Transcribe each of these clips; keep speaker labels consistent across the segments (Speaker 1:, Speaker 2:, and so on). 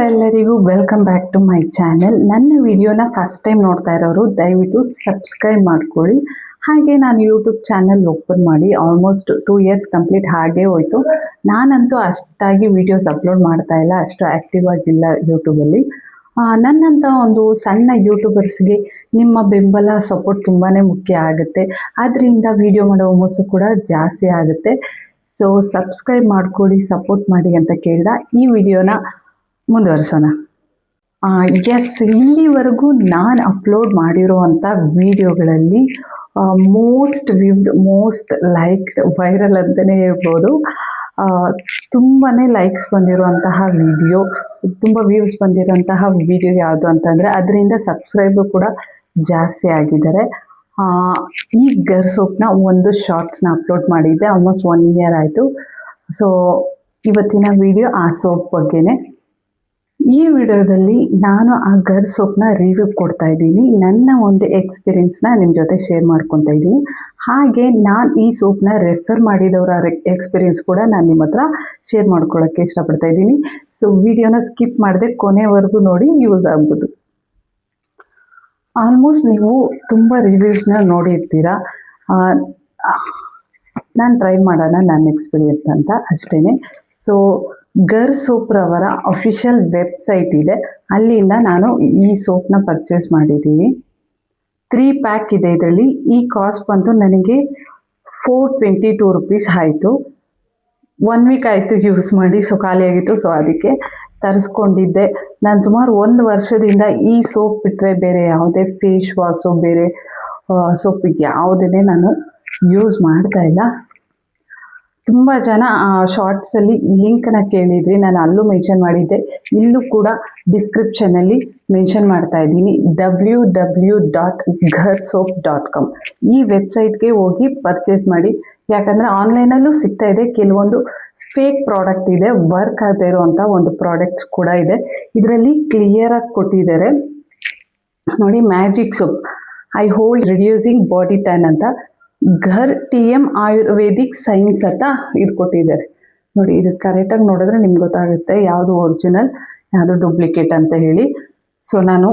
Speaker 1: ನಮಸ್ಕಾರ ಎಲ್ಲರಿಗೂ, welcome back to my channel. ನನ್ನ ವಿಡಿಯೋನ ಫಸ್ಟ್ ಟೈಮ್ ನೋಡ್ತಾ ಇರೋರು ದಯವಿಟ್ಟು ಸಬ್ಸ್ಕ್ರೈಬ್ ಮಾಡ್ಕೊಳ್ಳಿ. ಹಾಗೆ ನಾನು ಯೂಟ್ಯೂಬ್ ಚಾನೆಲ್ ಓಪನ್ ಮಾಡಿ ಆಲ್ಮೋಸ್ಟ್ 2 ಇಯರ್ಸ್ ಕಂಪ್ಲೀಟ್ ಹಾಗೆ ಹೋಯಿತು. ನಾನಂತೂ ಅಷ್ಟಾಗಿ ವೀಡಿಯೋಸ್ ಅಪ್ಲೋಡ್ ಮಾಡ್ತಾ ಇಲ್ಲ, ಅಷ್ಟು ಆ್ಯಕ್ಟಿವ್ ಆಗಿಲ್ಲ ಯೂಟ್ಯೂಬಲ್ಲಿ. ನನ್ನಂಥ ಒಂದು ಸಣ್ಣ ಯೂಟ್ಯೂಬರ್ಸ್ಗೆ ನಿಮ್ಮ ಬೆಂಬಲ ಸಪೋರ್ಟ್ ತುಂಬಾ ಮುಖ್ಯ ಆಗುತ್ತೆ. ಅದರಿಂದ ವಿಡಿಯೋ ಮಾಡೋ ಹುಮ್ಮಸ್ಸು ಕೂಡ ಜಾಸ್ತಿ ಆಗುತ್ತೆ. ಸೊ ಸಬ್ಸ್ಕ್ರೈಬ್ ಮಾಡ್ಕೊಳ್ಳಿ, ಸಪೋರ್ಟ್ ಮಾಡಿ ಅಂತ ಕೇಳಿದ ಈ ವಿಡಿಯೋನ ಮುಂದುವರಿಸೋಣ. ಇಲ್ಲಿವರೆಗೂ ನಾನು ಅಪ್ಲೋಡ್ ಮಾಡಿರುವಂಥ ವಿಡಿಯೋಗಳಲ್ಲಿ most viewed, most liked, viral ಅಂತಲೇ ಹೇಳ್ಬೋದು. ತುಂಬಾ ಲೈಕ್ಸ್ ಬಂದಿರುವಂತಹ ವಿಡಿಯೋ, ತುಂಬ ವ್ಯೂಸ್ ಬಂದಿರುವಂತಹ ವಿಡಿಯೋ ಯಾವುದು ಅಂತಂದರೆ ಅದರಿಂದ ಸಬ್ಸ್ಕ್ರೈಬರು ಕೂಡ ಜಾಸ್ತಿ ಆಗಿದ್ದಾರೆ. ಈ ಗರ್ ಸೋಪ್ನ ಒಂದು ಶಾರ್ಟ್ಸ್ನ ಅಪ್ಲೋಡ್ ಮಾಡಿದ್ದೆ, ಆಲ್ಮೋಸ್ಟ್ 1 ಇಯರ್ ಆಯಿತು. ಸೊ ಇವತ್ತಿನ ವಿಡಿಯೋ ಆ ಸೋಪ್ ಬಗ್ಗೆನೇ. ಈ ವಿಡಿಯೋದಲ್ಲಿ ನಾನು ಆ ಗರ್ ಸೋಪ್ನ ರಿವ್ಯೂ ಕೊಡ್ತಾ ಇದ್ದೀನಿ. ನನ್ನ ಒಂದು ಎಕ್ಸ್ಪೀರಿಯನ್ಸ್ನ ನಿಮ್ಮ ಜೊತೆ ಶೇರ್ ಮಾಡ್ಕೊತಾ ಇದ್ದೀನಿ. ಹಾಗೆ ನಾನು ಈ ಸೋಪ್ನ ರೆಫರ್ ಮಾಡಿದವರ ಎಕ್ಸ್ಪೀರಿಯನ್ಸ್ ಕೂಡ ನಾನು ನಿಮ್ಮ ಹತ್ರ ಶೇರ್ ಮಾಡ್ಕೊಳ್ಳೋಕ್ಕೆ ಇಷ್ಟಪಡ್ತಾ ಇದ್ದೀನಿ. ಸೊ ವಿಡಿಯೋನ ಸ್ಕಿಪ್ ಮಾಡದೆ ಕೊನೆವರೆಗೂ ನೋಡಿ, ಯೂಸ್ ಆಗ್ಬೋದು. ಆಲ್ಮೋಸ್ಟ್ ನೀವು ತುಂಬ ರಿವ್ಯೂಸ್ನ ನೋಡಿರ್ತೀರ. ನಾನು ಟ್ರೈ ಮಾಡೋಣ ನನ್ನ ಎಕ್ಸ್ಪೀರಿಯನ್ಸ್ ಅಂತ ಅಷ್ಟೇ. ಸೊ ಗರ್ ಸೋಪ್ರವರ ಅಫಿಷಿಯಲ್ ವೆಬ್ಸೈಟ್ ಇದೆ, ಅಲ್ಲಿಂದ ನಾನು ಈ ಸೋಪ್ನ ಪರ್ಚೇಸ್ ಮಾಡಿದ್ದೀನಿ. 3 ಪ್ಯಾಕ್ ಇದೆ ಇದರಲ್ಲಿ. ಈ ಕಾಸ್ಟ್ ಬಂದು ನನಗೆ 422 ರುಪೀಸ್ ಆಯಿತು. 1 ವೀಕ್ ಆಯಿತು ಯೂಸ್ ಮಾಡಿ, ಸೊ ಖಾಲಿಯಾಗಿತ್ತು. ಸೊ ಅದಕ್ಕೆ ತರಿಸ್ಕೊಂಡಿದ್ದೆ. ನಾನು ಸುಮಾರು 1 ವರ್ಷದಿಂದ ಈ ಸೋಪ್ ಬಿಟ್ಟರೆ ಬೇರೆ ಯಾವುದೇ ಫೇಸ್ ವಾಶು, ಬೇರೆ ಸೋಪಿಗೆ ಯಾವುದೇ ನಾನು ಯೂಸ್ ಮಾಡ್ತಾ ಇಲ್ಲ. ತುಂಬ ಜನ ಶಾರ್ಟ್ಸಲ್ಲಿ ಲಿಂಕ್ನ ಕೇಳಿದ್ರಿ, ನಾನು ಅಲ್ಲೂ ಮೆನ್ಷನ್ ಮಾಡಿದ್ದೆ, ಇಲ್ಲೂ ಕೂಡ ಡಿಸ್ಕ್ರಿಪ್ಷನಲ್ಲಿ ಮೆನ್ಷನ್ ಮಾಡ್ತಾ ಇದ್ದೀನಿ. www.gharsoap.com ಈ ವೆಬ್ಸೈಟ್ಗೆ ಹೋಗಿ ಪರ್ಚೇಸ್ ಮಾಡಿ. ಯಾಕಂದರೆ ಆನ್ಲೈನಲ್ಲೂ ಸಿಗ್ತಾ ಇದೆ, ಕೆಲವೊಂದು ಫೇಕ್ ಪ್ರಾಡಕ್ಟ್ ಇದೆ, ವರ್ಕ್ ಆಗದೇ ಇರುವಂಥ ಒಂದು ಪ್ರಾಡಕ್ಟ್ಸ್ ಕೂಡ ಇದೆ. ಇದರಲ್ಲಿ ಕ್ಲಿಯರಾಗಿ ಕೊಟ್ಟಿದ್ದಾರೆ ನೋಡಿ. Magic soap I hold reducing body tan ಅಂತ, ಘರ್ TM ಆಯುರ್ವೇದಿಕ್ ಸೈನ್ಸ್ ಅಂತ ಇದು ಕೊಟ್ಟಿದ್ದಾರೆ ನೋಡಿ. ಇದು ಕರೆಕ್ಟಾಗಿ ನೋಡಿದ್ರೆ ನಿಮ್ಗೆ ಗೊತ್ತಾಗುತ್ತೆ ಯಾವುದು ಒರಿಜಿನಲ್, ಯಾವುದು ಡೂಪ್ಲಿಕೇಟ್ ಅಂತ ಹೇಳಿ. ಸೊ ನಾನು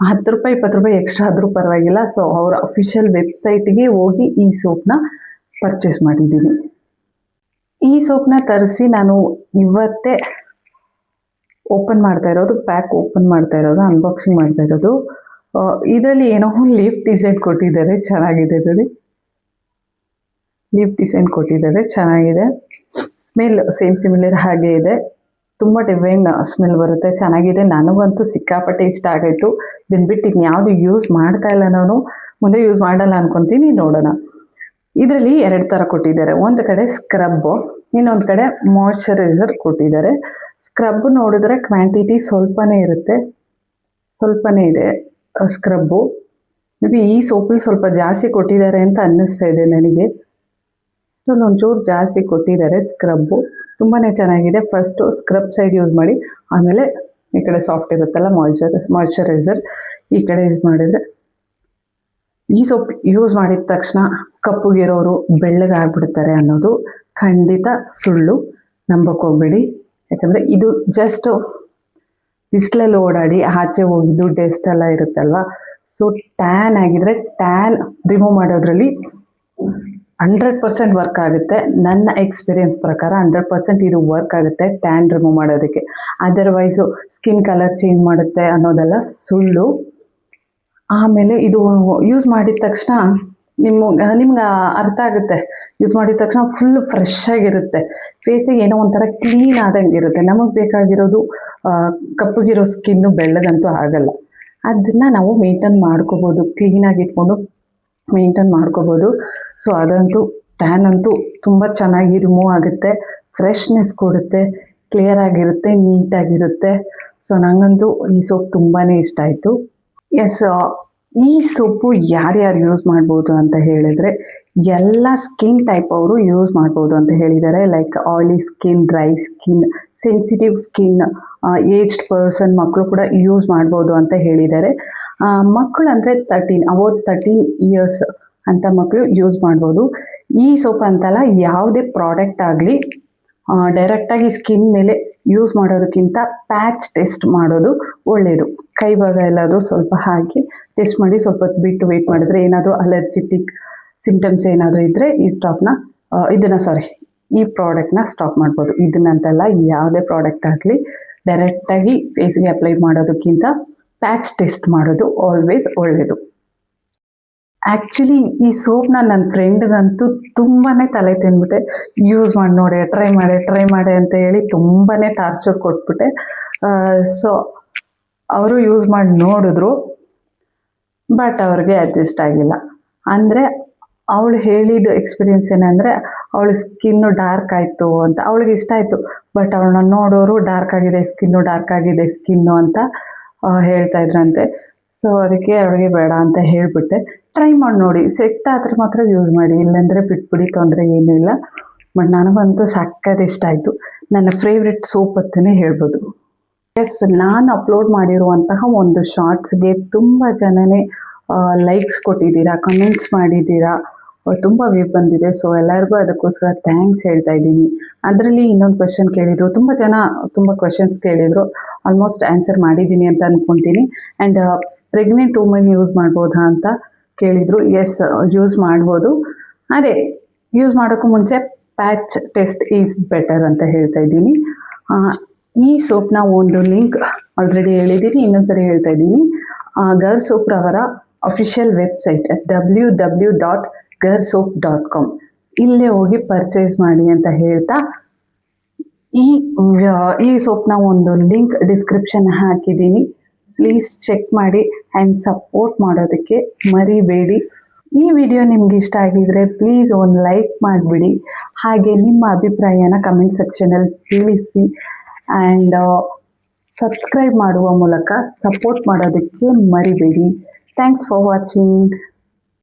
Speaker 1: 10 ರೂಪಾಯಿ 20 ರೂಪಾಯಿ ಎಕ್ಸ್ಟ್ರಾ ಆದರೂ ಪರವಾಗಿಲ್ಲ, ಸೊ ಅವರ ಅಫಿಷಿಯಲ್ ವೆಬ್ಸೈಟ್ಗೆ ಹೋಗಿ ಈ ಸೋಪ್ನ ಪರ್ಚೇಸ್ ಮಾಡಿದ್ದೀನಿ. ಈ ಸೋಪ್ನ ತರಿಸಿ ನಾನು ಇವತ್ತೇ ಓಪನ್ ಮಾಡ್ತಾ ಇರೋದು, ಪ್ಯಾಕ್ ಓಪನ್ ಮಾಡ್ತಾ ಇರೋದು, ಅನ್ಬಾಕ್ಸಿಂಗ್ ಮಾಡ್ತಾ ಇರೋದು. ಇದರಲ್ಲಿ ಏನೋ ಲೀಫ್ ಡಿಸೈನ್ ಕೊಟ್ಟಿದ್ದಾರೆ, ಚೆನ್ನಾಗಿದೆ ನೋಡಿ. ಲೀಫ್ ಡಿಸೈನ್ ಕೊಟ್ಟಿದ್ದಾರೆ, ಚೆನ್ನಾಗಿದೆ. ಸ್ಮೆಲ್ ಸೇಮ್ ಸಿಮಿಲರ್ ಹಾಗೆ ಇದೆ, ತುಂಬ ಡಿವೈನ್ ಸ್ಮೆಲ್ ಬರುತ್ತೆ, ಚೆನ್ನಾಗಿದೆ. ನನಗಂತೂ ಸಿಕ್ಕಾಪಟ್ಟೆ ಇಷ್ಟ ಆಗಾಯಿತು. ಇದನ್ನು ಬಿಟ್ಟು ಇನ್ಯಾವುದು ಯೂಸ್ ಮಾಡ್ತಾ ಇಲ್ಲ, ನಾನು ಮುಂದೆ ಯೂಸ್ ಮಾಡಲ್ಲ ಅನ್ಕೊತೀನಿ, ನೋಡೋಣ. ಇದರಲ್ಲಿ 2 ಥರ ಕೊಟ್ಟಿದ್ದಾರೆ. ಒಂದು ಕಡೆ ಸ್ಕ್ರಬ್ಬು, ಇನ್ನೊಂದು ಕಡೆ ಮಾಯ್ಶ್ಚರೈಸರ್ ಕೊಟ್ಟಿದ್ದಾರೆ. ಸ್ಕ್ರಬ್ ನೋಡಿದ್ರೆ ಕ್ವಾಂಟಿಟಿ ಸ್ವಲ್ಪನೇ ಇರುತ್ತೆ, ಸ್ವಲ್ಪನೇ ಇದೆ ಸ್ಕ್ರಬ್ಬು. ಮೇ ಬಿ ಈ ಸೋಪಲ್ಲಿ ಸ್ವಲ್ಪ ಜಾಸ್ತಿ ಕೊಟ್ಟಿದ್ದಾರೆ ಅಂತ ಅನ್ನಿಸ್ತಾ ಇದೆ ನನಗೆ. ಒಂಚೂರು ಜಾಸ್ತಿ ಕೊಟ್ಟಿದ್ದಾರೆ ಸ್ಕ್ರಬ್ಬು, ತುಂಬಾ ಚೆನ್ನಾಗಿದೆ. ಫಸ್ಟು ಸ್ಕ್ರಬ್ ಸೈಡ್ ಯೂಸ್ ಮಾಡಿ, ಆಮೇಲೆ ಈ ಕಡೆ ಸಾಫ್ಟ್ ಇರುತ್ತಲ್ಲ ಮಾಯ್ಶ್ಚರೈಸರ್ ಈ ಕಡೆ ಯೂಸ್ ಮಾಡಿದರೆ. ಈ ಸೋಪ್ ಯೂಸ್ ಮಾಡಿದ ತಕ್ಷಣ ಕಪ್ಪುಗಿರೋರು ಬೆಳ್ಳಗಾಗ್ಬಿಡ್ತಾರೆ ಅನ್ನೋದು ಖಂಡಿತ ಸುಳ್ಳು, ನಂಬಕ್ಕೆ ಹೋಗ್ಬೇಡಿ. ಯಾಕಂದರೆ ಇದು ಜಸ್ಟ್ ಬಿಸಿಲಲ್ಲಿ ಓಡಾಡಿ ಆಚೆ ಹೋಗಿದ್ದು ಡಸ್ಟ್ ಎಲ್ಲ ಇರುತ್ತಲ್ವ, ಸೊ ಟ್ಯಾನ್ ಆಗಿದ್ರೆ ಟ್ಯಾನ್ ರಿಮೂವ್ ಮಾಡೋದ್ರಲ್ಲಿ 100% ವರ್ಕ್ ಆಗುತ್ತೆ. ನನ್ನ ಎಕ್ಸ್ಪೀರಿಯನ್ಸ್ ಪ್ರಕಾರ 100% ಇದು ವರ್ಕ್ ಆಗುತ್ತೆ ಟ್ಯಾನ್ ರಿಮೂವ್ ಮಾಡೋದಕ್ಕೆ. ಅದರ್ವೈಸು ಸ್ಕಿನ್ ಕಲರ್ ಚೇಂಜ್ ಮಾಡುತ್ತೆ ಅನ್ನೋದೆಲ್ಲ ಸುಳ್ಳು. ಆಮೇಲೆ ಇದು ಯೂಸ್ ಮಾಡಿದ ತಕ್ಷಣ ನಿಮ್ಗೆ ಅರ್ಥ ಆಗುತ್ತೆ. ಯೂಸ್ ಮಾಡಿದ ತಕ್ಷಣ ಫುಲ್ ಫ್ರೆಶ್ ಆಗಿರುತ್ತೆ, ಫೇಸಿಗೆ ಏನೋ ಒಂಥರ ಕ್ಲೀನ್ ಆದಂಗೆ ಇರುತ್ತೆ. ನಮಗೆ ಬೇಕಾಗಿರೋದು ಕಪ್ಪಗಿರೋ ಸ್ಕಿನ್ನು, ಬೆಳ್ಳಗಂತೂ ಆಗಲ್ಲ. ಅದನ್ನು ನಾವು ಮೇಂಟೈನ್ ಮಾಡ್ಕೋಬೋದು, ಕ್ಲೀನಾಗಿ ಇಟ್ಕೊಂಡು ಮೇಂಟೈನ್ ಮಾಡ್ಕೋಬೋದು. ಸೊ ಅದಂತೂ ಟ್ಯಾನ್ ಅಂತೂ ತುಂಬ ಚೆನ್ನಾಗಿ ರಿಮೂವ್ ಆಗುತ್ತೆ, ಫ್ರೆಶ್ನೆಸ್ ಕೊಡುತ್ತೆ, ಕ್ಲಿಯರ್ ಆಗಿರುತ್ತೆ, ನೀಟಾಗಿರುತ್ತೆ. ಸೊ ನನಗಂತೂ ಈ ಸೋಪ್ ತುಂಬಾ ಇಷ್ಟ ಆಯಿತು. ಎಸ್, ಈ ಸೋಪು ಯಾರ್ಯಾರು ಯೂಸ್ ಮಾಡ್ಬೋದು ಅಂತ ಹೇಳಿದರೆ ಎಲ್ಲ ಸ್ಕಿನ್ ಟೈಪ್ ಅವರು ಯೂಸ್ ಮಾಡ್ಬೋದು ಅಂತ ಹೇಳಿದ್ದಾರೆ. Like oily skin, dry skin, sensitive skin, aged person, ಮಕ್ಕಳು ಕೂಡ ಯೂಸ್ ಮಾಡ್ಬೋದು ಅಂತ ಹೇಳಿದ್ದಾರೆ. ಮಕ್ಕಳು ಅಂದರೆ 13 ಇಯರ್ಸ್ ಅಂತ ಮಕ್ಕಳು ಯೂಸ್ ಮಾಡ್ಬೋದು. ಈ ಸೋಪ್ ಅಂತಲ್ಲ, ಯಾವುದೇ ಪ್ರಾಡಕ್ಟ್ ಆಗಲಿ ಡೈರೆಕ್ಟಾಗಿ ಸ್ಕಿನ್ ಮೇಲೆ ಯೂಸ್ ಮಾಡೋದಕ್ಕಿಂತ ಪ್ಯಾಚ್ ಟೆಸ್ಟ್ ಮಾಡೋದು ಒಳ್ಳೆಯದು. ಕೈ ಭಾಗ ಎಲ್ಲಾದರೂ ಸ್ವಲ್ಪ ಹಾಕಿ ಟೆಸ್ಟ್ ಮಾಡಿ ಸ್ವಲ್ಪ ಹೊತ್ತು ಬಿಟ್ಟು ವೆಯ್ಟ್ ಮಾಡಿದ್ರೆ ಏನಾದರೂ ಅಲರ್ಜಿಟಿಕ್ ಸಿಂಪ್ಟಮ್ಸ್ ಏನಾದರೂ ಇದ್ದರೆ ಈ ಪ್ರಾಡಕ್ಟ್ನ ಸ್ಟಾಪ್ ಮಾಡ್ಬೋದು. ಇದನ್ನಂತಲ್ಲ, ಯಾವುದೇ ಪ್ರಾಡಕ್ಟ್ ಆಗಲಿ ಡೈರೆಕ್ಟಾಗಿ ಫೇಸ್ಗೆ ಅಪ್ಲೈ ಮಾಡೋದಕ್ಕಿಂತ ಪ್ಯಾಚ್ ಟೆಸ್ಟ್ ಮಾಡೋದು ಆಲ್ವೇಸ್ ಒಳ್ಳೆಯದು. ಆ್ಯಕ್ಚುಲಿ ಈ ಸೋಪ್ನ ನನ್ನ ಫ್ರೆಂಡ್ಗಂತೂ ತುಂಬಾ ತಲೆ ತಿಂದ್ಬಿಟ್ಟೆ. ಯೂಸ್ ಮಾಡಿ ನೋಡಿ, ಟ್ರೈ ಮಾಡಿ ಅಂತ ಹೇಳಿ ತುಂಬಾ ಟಾರ್ಚರ್ ಕೊಟ್ಬಿಟ್ಟೆ. ಸೊ ಅವರು ಯೂಸ್ ಮಾಡಿ ನೋಡಿದ್ರು, ಬಟ್ ಅವ್ರಿಗೆ ಅಡ್ಜಸ್ಟ್ ಆಗಿಲ್ಲ. ಅಂದರೆ ಅವಳು ಹೇಳಿದ ಎಕ್ಸ್ಪೀರಿಯನ್ಸ್ ಏನಂದರೆ, ಅವಳ ಸ್ಕಿನ್ನು ಡಾರ್ಕ್ ಆಯಿತು ಅಂತ. ಅವಳಿಗೆ ಇಷ್ಟ ಆಯಿತು, ಬಟ್ ಅವಳನ್ನ ನೋಡೋರು ಡಾರ್ಕ್ ಆಗಿದೆ ಸ್ಕಿನ್ನು ಅಂತ ಹೇಳ್ತಾ ಇದ್ರಂತೆ. ಸೊ ಅದಕ್ಕೆ ಅವಳಿಗೆ ಬೇಡ ಅಂತ ಹೇಳಿಬಿಟ್ಟೆ. ಟ್ರೈ ಮಾಡಿ ನೋಡಿ, ಸೆಟ್ ಆದರೆ ಮಾತ್ರ ಯೂಸ್ ಮಾಡಿ, ಇಲ್ಲಾಂದರೆ ಬಿಟ್ಬಿಡಿ, ತೊಂದರೆ ಏನೂ ಇಲ್ಲ. ಬಟ್ ನನಗಂತೂ ಸಕ್ಕತ್ ಇಷ್ಟ ಆಯಿತು. ನನ್ನ ಫೇವ್ರೆಟ್ ಸೋಪ್ ಅಂತಲೇ ಹೇಳ್ಬೋದು. ನಾನು ಅಪ್ಲೋಡ್ ಮಾಡಿರುವಂತಹ ಒಂದು ಶಾರ್ಟ್ಸ್ಗೆ ತುಂಬ ಜನನೇ ಲೈಕ್ಸ್ ಕೊಟ್ಟಿದ್ದೀರಾ, ಕಮೆಂಟ್ಸ್ ಮಾಡಿದ್ದೀರಾ, ತುಂಬ ವ್ಯೂ ಬಂದಿದೆ. ಸೊ ಎಲ್ಲರಿಗೂ ಅದಕ್ಕೋಸ್ಕರ ಥ್ಯಾಂಕ್ಸ್ ಹೇಳ್ತಾ ಇದ್ದೀನಿ. ಅದರಲ್ಲಿ ಇನ್ನೊಂದು ಕ್ವೆಶನ್ ಕೇಳಿದರು, ತುಂಬ ಜನ ತುಂಬ ಕ್ವೆಶನ್ಸ್ ಕೇಳಿದರು. ಆಲ್ಮೋಸ್ಟ್ ಆನ್ಸರ್ ಮಾಡಿದ್ದೀನಿ ಅಂತ ಅಂದ್ಕೊತೀನಿ. ಆ್ಯಂಡ್ ಪ್ರೆಗ್ನೆಂಟ್ ವುಮೆನ್ ಯೂಸ್ ಮಾಡ್ಬೋದಾ ಅಂತ ಕೇಳಿದರು. ಎಸ್, ಯೂಸ್ ಮಾಡ್ಬೋದು. ಅದೇ ಯೂಸ್ ಮಾಡೋಕ್ಕೂ ಮುಂಚೆ ಪ್ಯಾಚ್ ಟೆಸ್ಟ್ ಈಸ್ ಬೆಟರ್ ಅಂತ ಹೇಳ್ತಾ ಇದ್ದೀನಿ. ಈ ಸೋಪ್ನ ಒಂದು ಲಿಂಕ್ ಆಲ್ರೆಡಿ ಹೇಳಿದ್ದೀನಿ, ಇನ್ನೊಂದ್ಸರಿ ಹೇಳ್ತಾ ಇದ್ದೀನಿ. ಗರ್ಸೋಪ್ರವರ ಅಫಿಷಿಯಲ್ ವೆಬ್ಸೈಟ್ www.gersoap.com, ಇಲ್ಲೇ ಹೋಗಿ ಪರ್ಚೇಸ್ ಮಾಡಿ ಅಂತ ಹೇಳ್ತಾ, ಈ ಸೋಪ್ನ ಒಂದು ಲಿಂಕ್ ಡಿಸ್ಕ್ರಿಪ್ಷನ್ ಹಾಕಿದ್ದೀನಿ. ಪ್ಲೀಸ್ ಚೆಕ್ ಮಾಡಿ ಆ್ಯಂಡ್ ಸಪೋರ್ಟ್ ಮಾಡೋದಕ್ಕೆ ಮರಿಬೇಡಿ. ಈ ವಿಡಿಯೋ ನಿಮ್ಗೆ ಇಷ್ಟ ಆಗಿದ್ರೆ ಪ್ಲೀಸ್ ಒಂದು ಲೈಕ್ ಮಾಡಿಬಿಡಿ. ಹಾಗೆ ನಿಮ್ಮ ಅಭಿಪ್ರಾಯನ ಕಮೆಂಟ್ ಸೆಕ್ಷನಲ್ಲಿ ತಿಳಿಸಿ. ಆ್ಯಂಡ್ ಸಬ್ಸ್ಕ್ರೈಬ್ ಮಾಡುವ ಮೂಲಕ ಸಪೋರ್ಟ್ ಮಾಡೋದಕ್ಕೆ ಮರಿಬೇಡಿ. Thanks for watching.